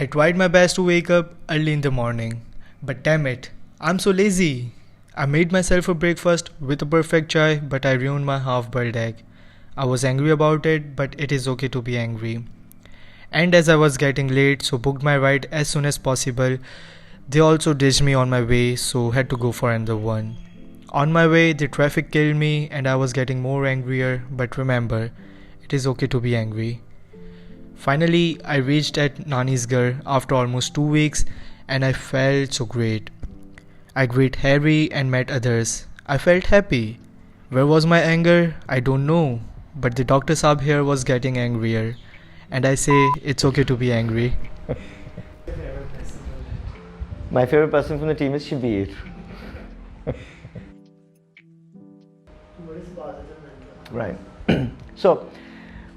I tried my best to wake up early in the morning, but damn it, I'm so lazy. I made myself a breakfast with a perfect chai, but I ruined my half boiled egg. I was angry about it, but it is okay to be angry. And as I was getting late, so booked my ride as soon as possible. They also ditched me on my way, so had to go for another one. On my way, the traffic killed me and I was getting more angrier, but remember, it is okay to be angry. Finally, I reached at Nani's Ghar after almost 2 weeks and I felt so great. I greeted Harry and met others. I felt happy. Where was my anger? I don't know. But the doctor Saab here was getting angrier. And I say, it's okay to be angry. My favorite person from the team is Shabir. Right. So,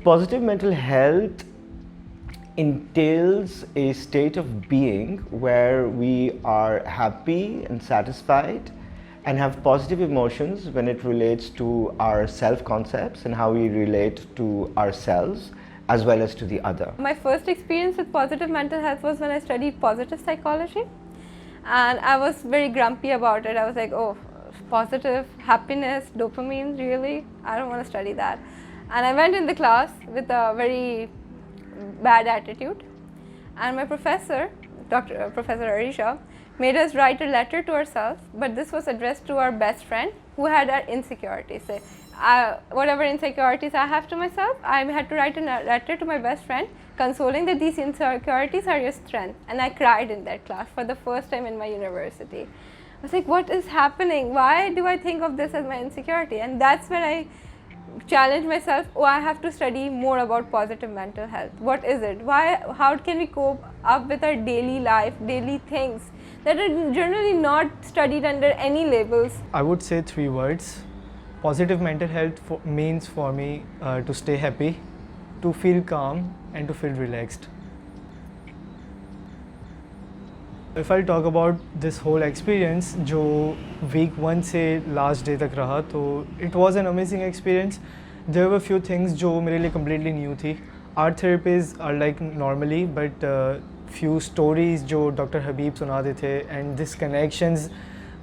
positive mental health entails a state of being where we are happy and satisfied and have positive emotions when it relates to our self-concepts and how we relate to ourselves as well as to the other. My first experience with positive mental health was when I studied positive psychology, and I was very grumpy about it. I was like, oh, positive, happiness, dopamine, really? I don't want to study that. And I went in the class with a very bad attitude, and my professor, Professor Arisha, made us write a letter to ourselves, but this was addressed to our best friend who had our insecurities. So, whatever insecurities I have to myself, I had to write a letter to my best friend consoling that these insecurities are your strength. And I cried in that class for the first time in my university. I was like, what is happening? Why do I think of this as my insecurity? And that's when I challenged myself, oh, I have to study more about positive mental health. What is it? How can we cope up with our daily life, daily things that are generally not studied under any labels? I would say 3 words. Positive mental health means for me to stay happy, to feel calm and to feel relaxed. If I talk about this whole experience, जो week 1 से last day तक रहा, तो it was an amazing experience. There were few things जो मेरे लिए completely new थी. Art therapies are like normally, but few stories जो Dr. Habib सुनाते थे and this connections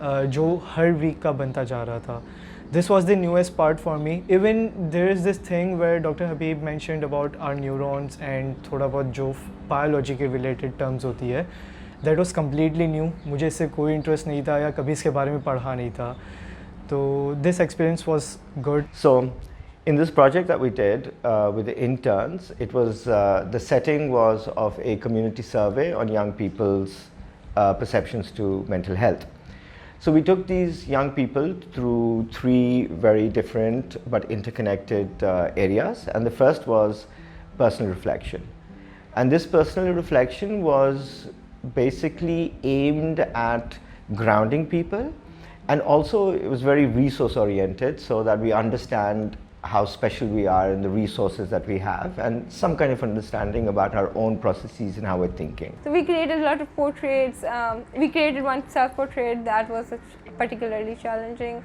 जो हर week का बनता जा रहा था. This was the newest part for me. Even there is this thing where Dr. Habib mentioned about our neurons and थोड़ा बहुत जो biology के related terms होती है. That was completely new. मुझे इससे कोई interest नहीं था या कभी इसके बारे में पढ़ा नहीं था. So this experience was good. So, in this project that we did with the interns, it was the setting was of a community survey on young people's perceptions to mental health. So we took these young people through 3 very different but interconnected areas, and the first was personal reflection. And this personal reflection was basically aimed at grounding people, and also it was very resource oriented so that we understand how special we are and the resources that we have, and some kind of understanding about our own processes and how we're thinking. So we created a lot of portraits. We created one self-portrait that was particularly challenging.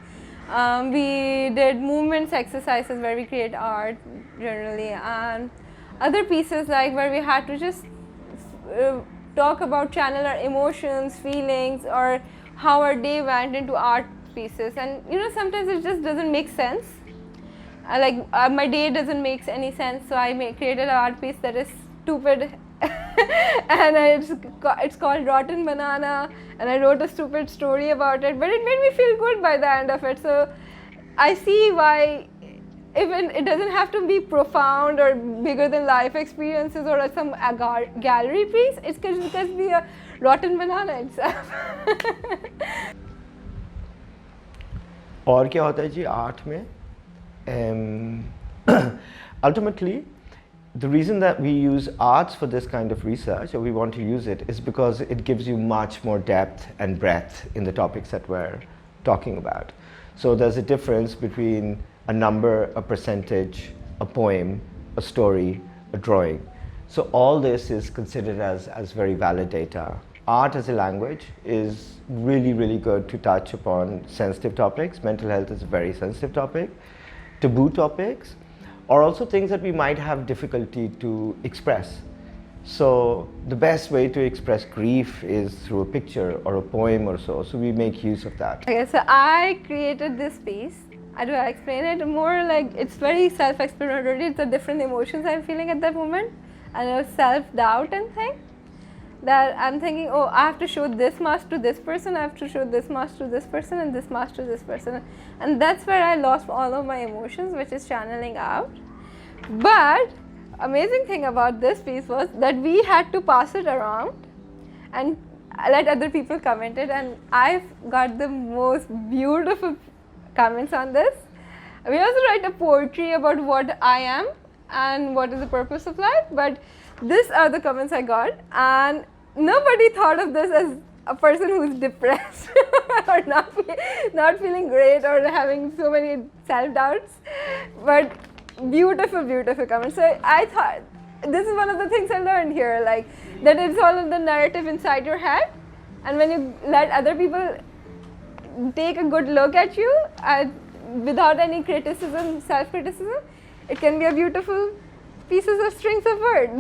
We did movements exercises where we create art generally, and other pieces like where we had to just talk about, channel our emotions, feelings, or how our day went into art pieces. And you know, sometimes it just doesn't make sense. My day doesn't make any sense, so I created an art piece that is stupid and it's called Rotten Banana, and I wrote a stupid story about it, but it made me feel good by the end of it. So I see why even it doesn't have to be profound or bigger than life experiences or some gallery piece. It can just be a rotten banana itself. और क्या होता है जी art में? Ultimately, the reason that we use arts for this kind of research, or we want to use it, is because it gives you much more depth and breadth in the topics that we're talking about. So there's a difference between a number, a percentage, a poem, a story, a drawing. So all this is considered as very valid data. Art as a language is really, really good to touch upon sensitive topics. Mental health is a very sensitive topic. Taboo topics, or also things that we might have difficulty to express. So the best way to express grief is through a picture or a poem or so. So we make use of that. Okay, so I created this piece. I do I explain it more like it's very self-explanatory. It's the different emotions I'm feeling at that moment, and a self-doubt and thing that I'm thinking, oh, I have to show this mask to this person, I have to show this mask to this person, and this mask to this person, and that's where I lost all of my emotions, which is channeling out. But amazing thing about this piece was that we had to pass it around and let other people comment it, and I've got the most beautiful comments on this. We also write a poetry about what I am and what is the purpose of life, but these are the comments I got, and nobody thought of this as a person who's depressed or not feeling great or having so many self-doubts, but beautiful, beautiful comments. So I thought this is one of the things I learned here, like that it's all of the narrative inside your head, and when you let other people take a good look at you without any criticism, self-criticism, it can be a beautiful pieces of strings of words.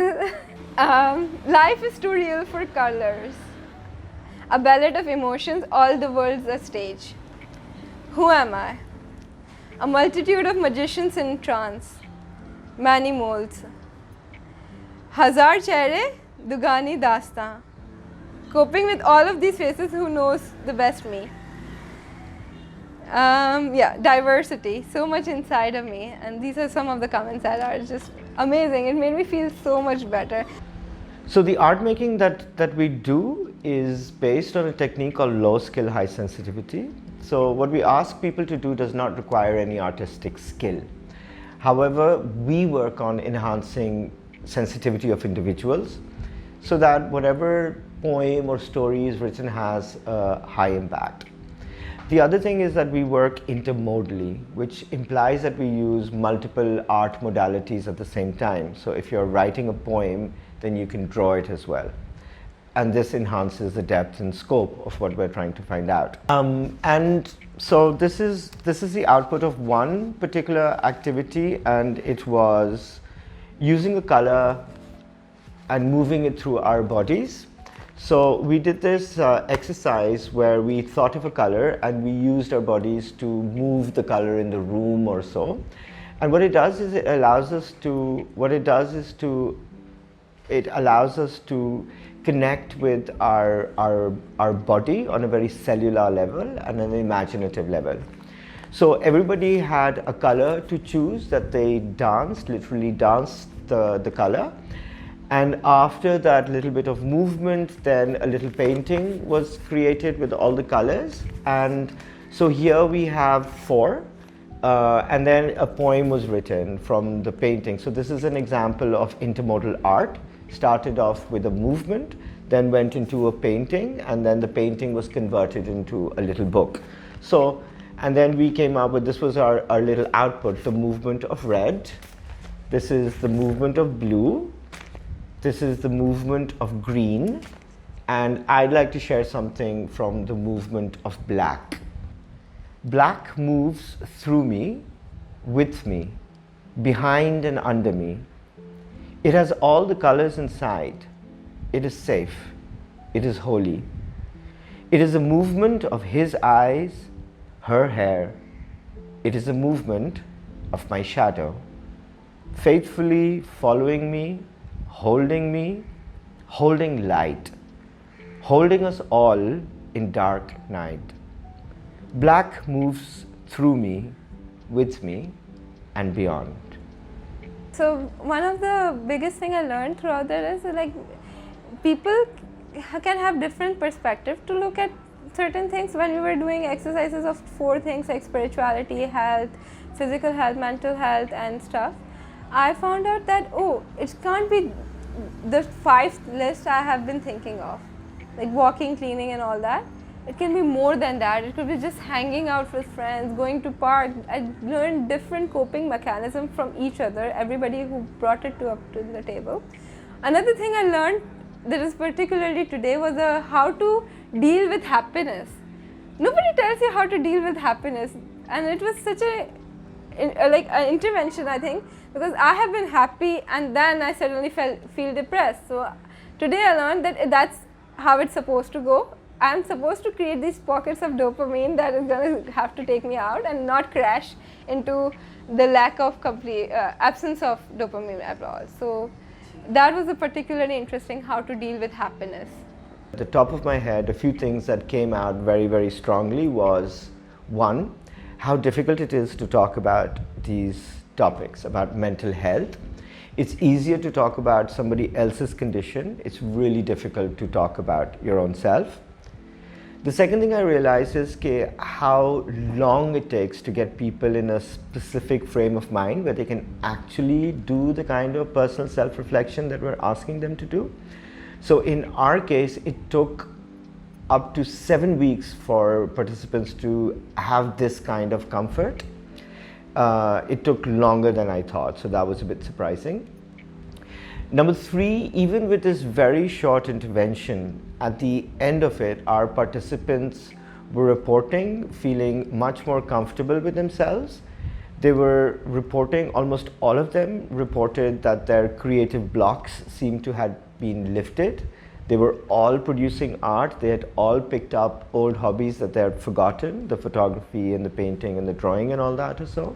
Life is too real for colors. A ballet of emotions, all the world's a stage. Who am I? A multitude of magicians in trance, many molds. Hazar chehre, dugani dastan. Coping with all of these faces, who knows the best me? Yeah, diversity, so much inside of me, and these are some of the comments that are just amazing. It made me feel so much better. So the art making that we do is based on a technique called low skill, high sensitivity. So what we ask people to do does not require any artistic skill. However, we work on enhancing sensitivity of individuals so that whatever poem or story is written has a high impact. The other thing is that we work intermodally, which implies that we use multiple art modalities at the same time. So if you're writing a poem, then you can draw it as well. And this enhances the depth and scope of what we're trying to find out. And so this is the output of one particular activity, and it was using a color and moving it through our bodies. So we did this exercise where we thought of a color and we used our bodies to move the color in the room or so. And what it does is it allows us to connect with our body on a very cellular level and an imaginative level. So everybody had a color to choose that they literally danced the color. And after that little bit of movement, then a little painting was created with all the colors. And so here we have 4, and then a poem was written from the painting. So this is an example of intermodal art. Started off with a movement, then went into a painting, and then the painting was converted into a little book. So, and then we came up with, this was our little output, the movement of red. This is the movement of blue. This is the movement of green, and I'd like to share something from the movement of black. Black moves through me, with me, behind and under me. It has all the colors inside. It is safe. It is holy. It is a movement of his eyes, her hair. It is a movement of my shadow, faithfully following me, holding light, holding us all in dark night. Black moves through me, with me, and beyond. So one of the biggest thing I learned throughout that is like people can have different perspective to look at certain things. When we were doing exercises of 4 things like spirituality, health, physical health, mental health and stuff, I found out that, oh, it can't be the 5th list I have been thinking of, like walking, cleaning and all that. It can be more than that. It could be just hanging out with friends, going to park. I learned different coping mechanisms from each other, everybody who brought it up to the table. Another thing I learned that is particularly today was how to deal with happiness. Nobody tells you how to deal with happiness, and it was such like an intervention, I think, because I have been happy and then I suddenly feel depressed. So today I learned that that's how it's supposed to go. I'm supposed to create these pockets of dopamine that is going to have to take me out and not crash into the lack of complete absence of dopamine at all. So that was a particularly interesting how to deal with happiness. At the top of my head, a few things that came out very, very strongly was, one, how difficult it is to talk about these topics, about mental health. It's easier to talk about somebody else's condition. It's really difficult to talk about your own self. The second thing I realized is how long it takes to get people in a specific frame of mind where they can actually do the kind of personal self-reflection that we're asking them to do. So in our case, it took up to 7 weeks for participants to have this kind of comfort. It took longer than I thought, so that was a bit surprising. Number 3, even with this very short intervention, at the end of it, our participants were reporting feeling much more comfortable with themselves. They were reporting, almost all of them reported that their creative blocks seemed to have been lifted. They were all producing art. They had all picked up old hobbies that they had forgotten, the photography and the painting and the drawing and all that or so.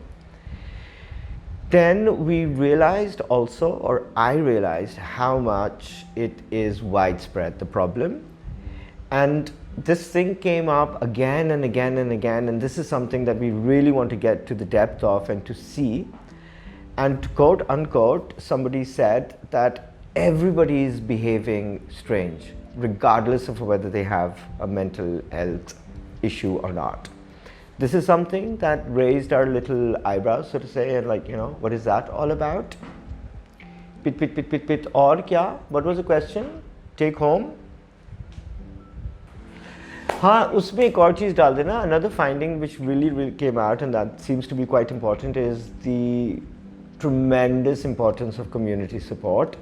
Then we realized also, or I realized, how much it is widespread, the problem. And this thing came up again and again and again, and this is something that we really want to get to the depth of and to see. And to quote unquote, somebody said that everybody is behaving strange, regardless of whether they have a mental health issue or not. This is something that raised our little eyebrows, so to say, and like, what is that all about? Pit. Aur kya? What was the question? Take home? हाँ, उसमें एक और चीज़ डाल देना. Another finding which really came out, and that seems to be quite important, is the tremendous importance of community support,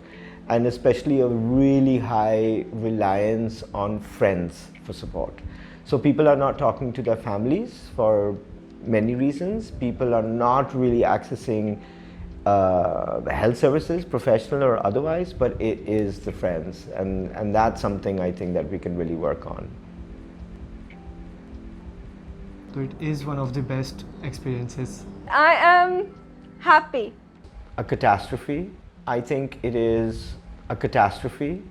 and especially a really high reliance on friends for support. So people are not talking to their families for many reasons. People are not really accessing health services, professional or otherwise, but it is the friends, and that's something I think that we can really work on. So it is one of the best experiences. I am happy. A catastrophe. I think it is a catastrophe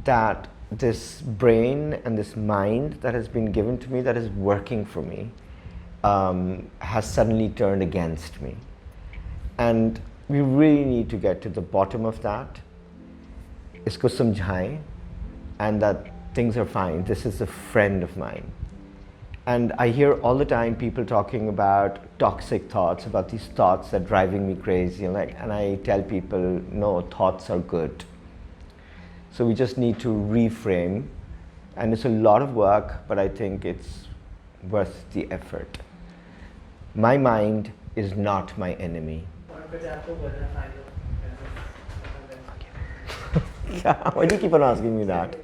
that this brain and this mind that has been given to me, that is working for me, has suddenly turned against me. And we really need to get to the bottom of that. Isko samjhaye, and that things are fine. This is a friend of mine. And I hear all the time people talking about toxic thoughts, about these thoughts that are driving me crazy. And I tell people, no, thoughts are good. So we just need to reframe, and it's a lot of work, but I think it's worth the effort. My mind is not my enemy. Why do you keep on asking me that?